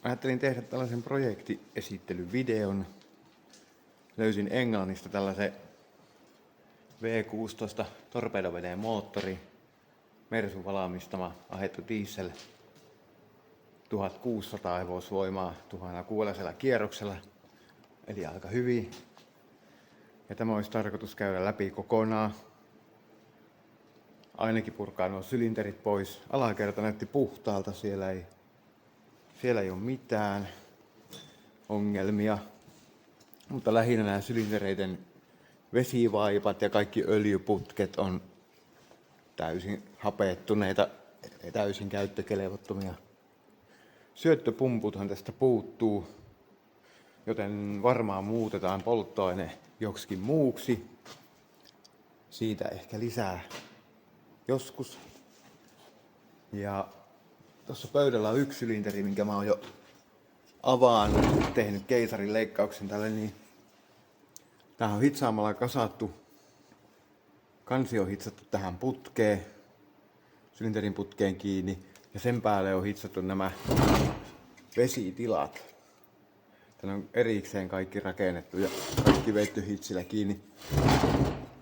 Ajattelin tehdä tällaisen projektiesittelyvideon. Löysin Englannista tällaisen V16 torpedoveneen moottori, Mersun valmistama, ajettu diesel, 1600 hevosvoimaa 1600 kierroksella, eli aika hyvin. Ja tämä olisi tarkoitus käydä läpi kokonaan. Ainakin purkaa nuo sylinterit pois. Alakerta näytti puhtaalta, siellä ei ole mitään ongelmia. Mutta lähinnä nämä sylintereiden vesivaipat ja kaikki öljyputket on täysin hapeettuneita, täysin käyttökelevottomia. Syöttöpumputhan tästä puuttuu, joten varmaan muutetaan polttoaine joksikin muuksi. Siitä ehkä lisää joskus. Ja tuossa pöydällä on yksi sylinteri, minkä mä oon jo avannut, tehnyt keisarin leikkauksen tälle, niin tähän on hitsaamalla kasattu. Kansi on hitsattu tähän putkeen, sylinterin putkeen kiinni, ja sen päälle on hitsattu nämä vesitilat. Tänne on erikseen kaikki rakennettu ja kaikki vedetty hitsillä kiinni.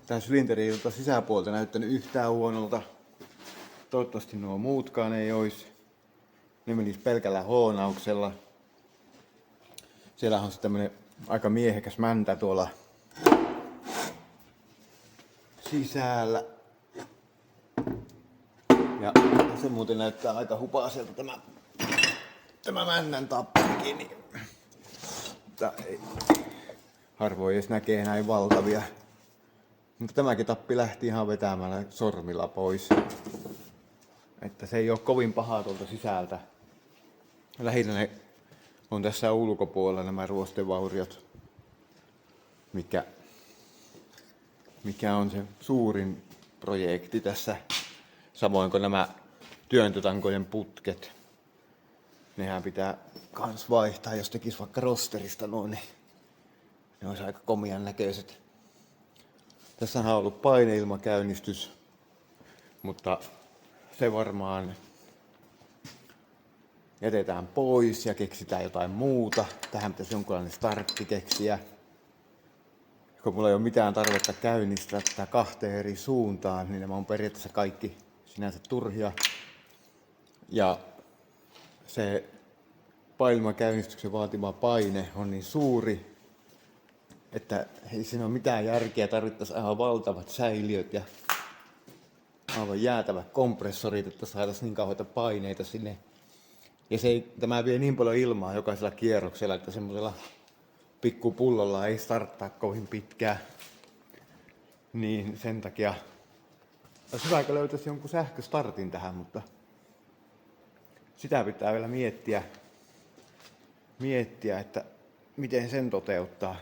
Tää sylinteri ei ole sisäpuolta näyttänyt yhtään huonolta. Toivottavasti nuo muutkaan ei ois. Ne menis pelkällä hoonauksella. Siellä on tämmönen aika miehekäs mäntä tuolla sisällä. Ja se muuten näyttää aika hupaiselta tämä männän tapparikin. Niin harvoin edes näkee näin valtavia. Mutta tämäkin tappi lähti ihan vetämällä sormilla pois. Että se ei ole kovin paha tuolta sisältä. Lähinnä ne on tässä ulkopuolella nämä ruostevauriot, mikä on se suurin projekti tässä. Samoin kuin nämä työntötankojen putket. Nehän pitää kans vaihtaa, jos tekis vaikka rosterista noin, niin ne olisi aika komian näköiset. Tässä on ollut paineilmakäynnistys, mutta se varmaan jätetään pois ja keksitään jotain muuta. Tähän pitäisi jonkunlainen startti keksiä. Kun mulla ei ole mitään tarvetta käynnistää tätä kahteen eri suuntaan, niin nämä on periaatteessa kaikki sinänsä turhia. Ja se painilmakäynnistyksen vaatima paine on niin suuri, että ei siinä ole mitään järkeä, tarvittaisiin aivan valtavat säiliöt ja aivan jäätävät kompressorit, että saataisiin niin kauheita paineita sinne. Ja tämä vie niin paljon ilmaa jokaisella kierroksella, että semmoisella pikkupullolla ei starttaa kovin pitkään. Niin sen takia olisi hyvä, kun löytäisi jonkun sähköstartin tähän, mutta sitä pitää vielä miettiä, että miten sen toteuttaa.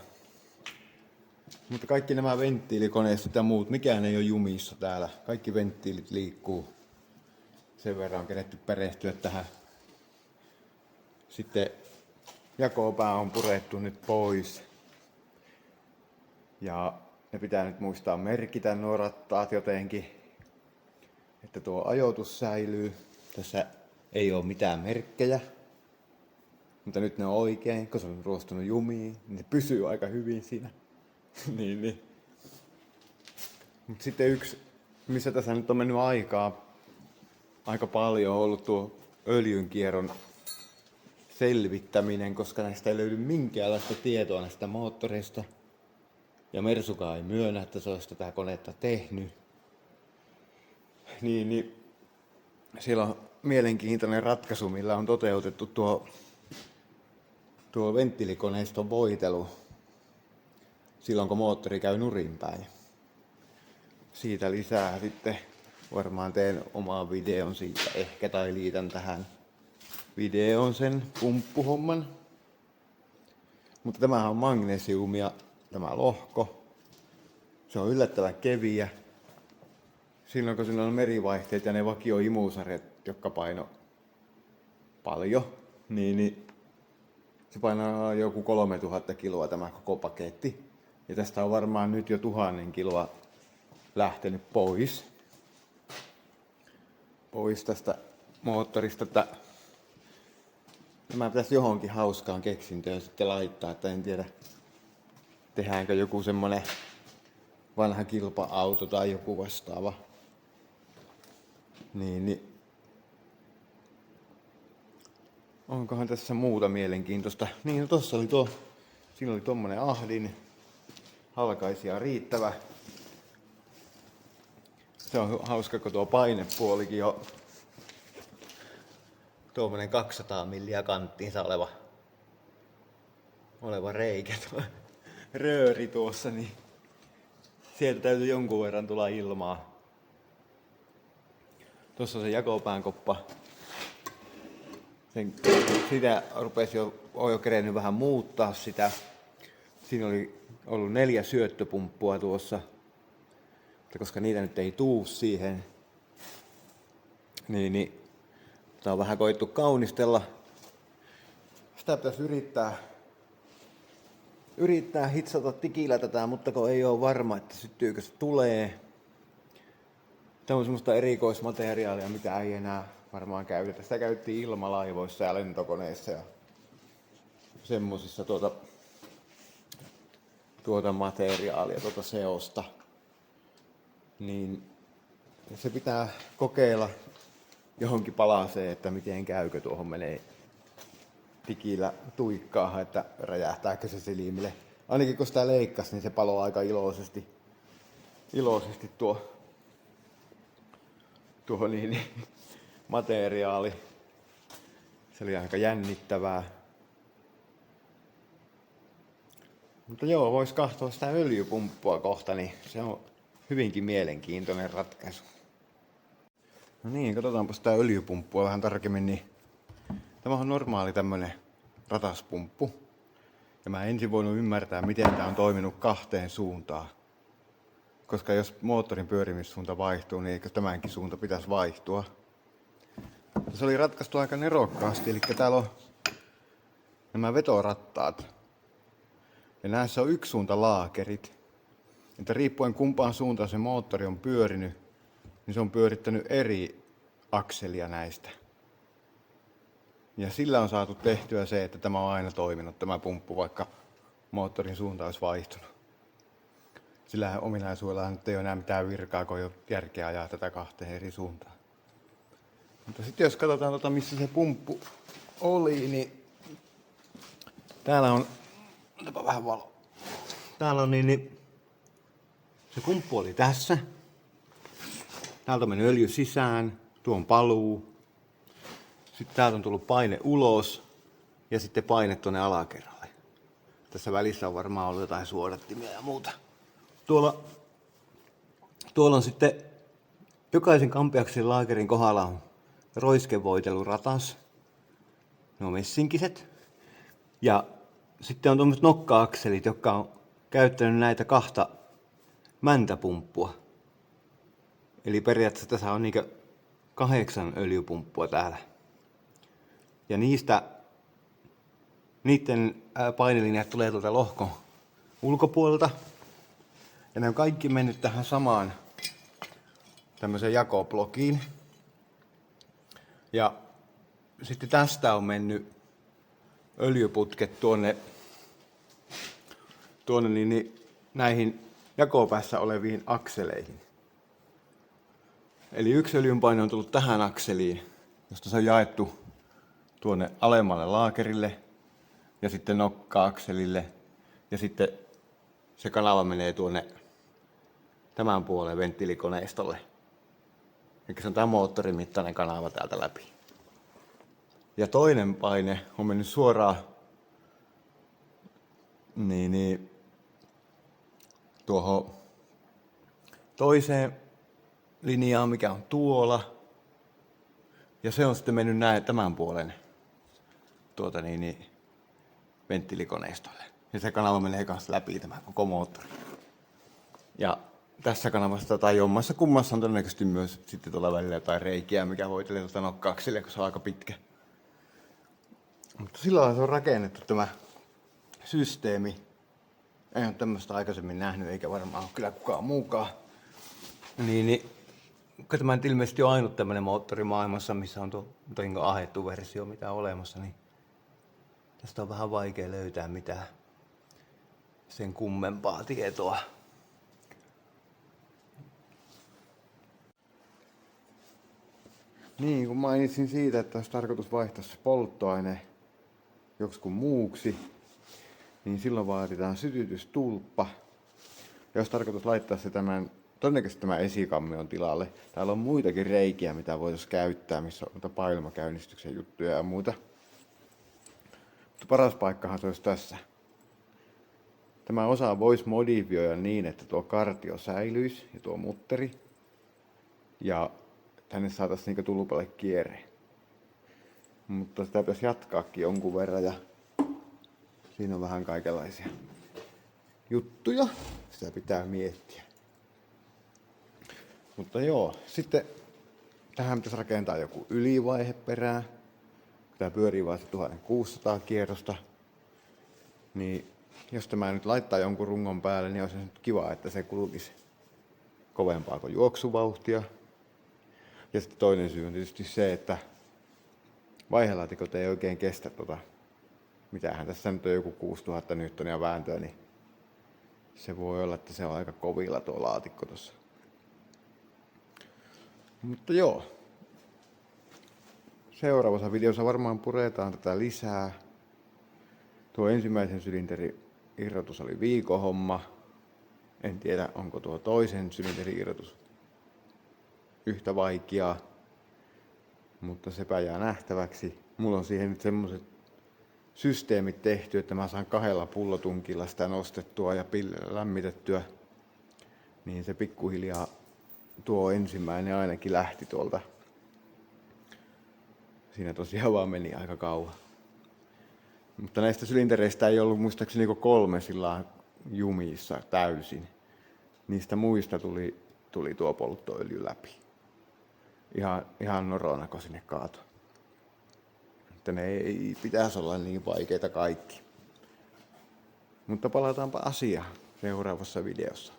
Mutta kaikki nämä venttiilikoneistot ja muut, mikään ei ole jumissa täällä. Kaikki venttiilit liikkuu. Sen verran on keretty perehtyä tähän. Sitten jakopää on purettu nyt pois. Ja ne pitää nyt muistaa merkitä nuo rattaat jotenkin, että tuo ajoitus säilyy. Tässä ei ole mitään merkkejä. Mutta nyt ne on oikein, kun se on ruostunut jumiin, niin se pysyy aika hyvin siinä. niin. Mutta sitten yksi, missä tässä nyt on mennyt aika paljon, on ollut tuo öljynkierron selvittäminen, koska näistä ei löydy minkäänlaista tietoa näistä moottoreista. Ja Mersukaan ei myönnä, että se olisi tätä konetta tehnyt. Niin siellä on mielenkiintoinen ratkaisu, millä on toteutettu tuo venttiilikoneiston voitelu silloin, kun moottori käy nurinpäin. Siitä lisää sitten varmaan teen oman videon siitä ehkä, tai liitän tähän videoon sen pumppuhomman. Mutta tämähän on magnesiumia, tämä lohko. Se on yllättävän keviä. Silloin kun siinä on merivaihteet ja ne vakioimusarjat, jotka paino paljon, niin se painaa joku 3000 kiloa tämä koko paketti. Ja tästä on varmaan nyt jo 1000 kiloa lähtenyt pois tästä moottorista. Tämä pitäisi johonkin hauskaan keksintöön sitten laittaa, että en tiedä, tehdäänkö joku semmonen vanha kilpa-auto tai joku vastaava. Niin. Onkohan tässä muuta mielenkiintoista? Niin, no tossa oli siinä oli tommonen ahdin. Halkaisija riittävä. Se on hauska, kun tuo painepuolikin on tuommoinen 200 milliä kanttiinsa oleva reikä, tuo rööri tuossa, niin sieltä täytyy jonkun verran tulla ilmaa. Tuossa on se jakopään koppa. Sitä rupesi on jo kerennyt vähän muuttaa sitä. Siinä oli ollut 4 syöttöpumppua tuossa. Mutta koska niitä nyt ei tuu siihen, niin tää on vähän koettu kaunistella. Sitä pitäisi yrittää hitsata tikillä tätä, mutta kun ei ole varma, että syttyykö se tulee. Tämä on semmoista erikoismateriaalia, mitä ei enää varmaan käytetä. Sitä käytettiin ilmalaivoissa ja lentokoneissa ja semmosissa tuota materiaalia, tuota seosta. Niin se pitää kokeilla johonkin palaseen, että miten käykö tuohon menee tikillä tuikkaahan, että räjähtääkö se silmille. Ainakin kun sitä leikkasi, niin se paloi aika iloisesti tuo materiaali. Se oli aika jännittävää. Mutta joo, vois katsoa sitä öljypumppua kohta, niin se on hyvinkin mielenkiintoinen ratkaisu. No niin, katsotaanpa sitä öljypumppua vähän tarkemmin. Niin tämä on normaali tämmönen rataspumppu. Ja mä ensin voinut ymmärtää, miten tää on toiminut 2 suuntaan. Koska jos moottorin pyörimissuunta vaihtuu, niin eikö tämänkin suunta pitäisi vaihtua. Se oli ratkaistu aika nerokkaasti, eli täällä on nämä vetorattaat. Ja näissä on yksisuuntalaakerit. Että riippuen kumpaan suuntaan se moottori on pyörinyt, niin se on pyörittänyt eri akselia näistä. Ja sillä on saatu tehtyä se, että tämä on aina toiminut, tämä pumppu, vaikka moottorin suunta olisi vaihtunut. Sillä ominaisuudella nyt ei ole enää mitään virkaa, kun ei ole järkeä ajaa tätä 2 eri suuntaan. Mutta sitten jos katsotaan, missä se pumppu oli, niin täällä on, otapa vähän valo. Täällä on se pumppu oli tässä. Täältä on mennyt öljy sisään, tuo on paluu. Sitten täältä on tullut paine ulos ja sitten paine tuonne alakerralle. Tässä välissä on varmaan ollut jotain suodattimia ja muuta. Tuolla on sitten jokaisen kampiakselin laakerin kohdalla on roiskevoiteluratas. Ne on messinkiset. Ja sitten on tuommoiset nokka-akselit, jotka on käyttänyt näitä 2 mäntäpumppua. Eli periaatteessa tässä on 8 öljypumppua täällä. Ja niiden painelinjat tulee tuolta lohkon ulkopuolelta. Ja ne on kaikki mennyt tähän samaan tämmöiseen jakoblokiin. Ja sitten tästä on mennyt öljyputket tuonne näihin jakopäässä oleviin akseleihin. Eli yksi öljynpaine on tullut tähän akseliin, josta se on jaettu tuonne alemmalle laakerille ja sitten nokka-akselille. Ja sitten se kanava menee tuonne tämän puolen venttiilikoneistolle. Eli se on tämä moottorin mittainen kanava täältä läpi. Ja toinen paine on mennyt suoraan tuohon toiseen linjaan, mikä on tuolla. Ja se on sitten mennyt tämän puolen venttiilikoneistolle. Ja se kanava menee kanssa läpi tämä koko moottori. Ja tässä kanavassa tai jommassa kummassa on todennäköisesti myös sitten tuolla välillä jotain reikiä, mikä voitelee tuota nokkaaksille, kun se on aika pitkä. Mutta silloin se on rakennettu tämä systeemi. En ole tämmöistä aikaisemmin nähnyt, eikä varmaan ole kyllä kukaan muukaan. Tämä ilmeisesti on ainut tämmöinen moottori maailmassa, missä on tuo ahdettu versio, mitä on olemassa. Niin Tästä on vähän vaikea löytää mitään sen kummempaa tietoa. Niin, kun mainitsin siitä, että olisi tarkoitus vaihtaa se polttoaine joksikun muuksi, niin silloin vaaditaan sytytystulppa. Ja jos tarkoitus laittaa se todennäköisesti tämä esikammion tilalle. Täällä on muitakin reikiä, mitä voitaisiin käyttää, missä on pailmakäynnistyksen juttuja ja muuta. Mutta paras paikkahan se olisi tässä. Tämä osa voisi modifioida niin, että tuo kartio säilyisi ja tuo mutteri. Ja tänne saataisiin niinku tulpalle kierre. Mutta sitä pitäisi jatkaakin jonkun verran ja siinä on vähän kaikenlaisia juttuja. Sitä pitää miettiä. Mutta joo, sitten tähän pitäisi rakentaa joku ylivaihe perään. Tämä pyörii vaan 1600 kierrosta. Niin jos tämä nyt laittaa jonkun rungon päälle, niin olisi nyt kiva, että se kulkisi kovempaa kuin juoksuvauhtia. Ja sitten toinen syy on tietysti se, että vaihelaatikot ei oikein kestä mitähän tässä nyt on joku 6000 newtonia vääntöä, niin se voi olla, että se on aika kovilla tuo laatikko tossa. Mutta joo. Seuraavassa videossa varmaan puretaan tätä lisää. Tuo ensimmäisen sylinterin irrotus oli viikon homma. En tiedä, onko tuo toisen sylinterin irrotus yhtä vaikeaa, mutta sepä jää nähtäväksi. Mulla on siihen nyt semmoset systeemit tehty, että mä saan 2 pullotunkilla sitä nostettua ja lämmitettyä. Niin se pikkuhiljaa tuo ensimmäinen ainakin lähti tuolta. Siinä tosiaan vaan meni aika kauan. Mutta näistä sylintereistä ei ollut muistaakseni 3 sillä jumissa täysin. Niistä muista tuli tuo polttoöljy läpi. Ihan norona, kun sinne kaatoi. Että ne ei pitäisi olla niin vaikeita kaikki. Mutta palataanpa asiaan seuraavassa videossa.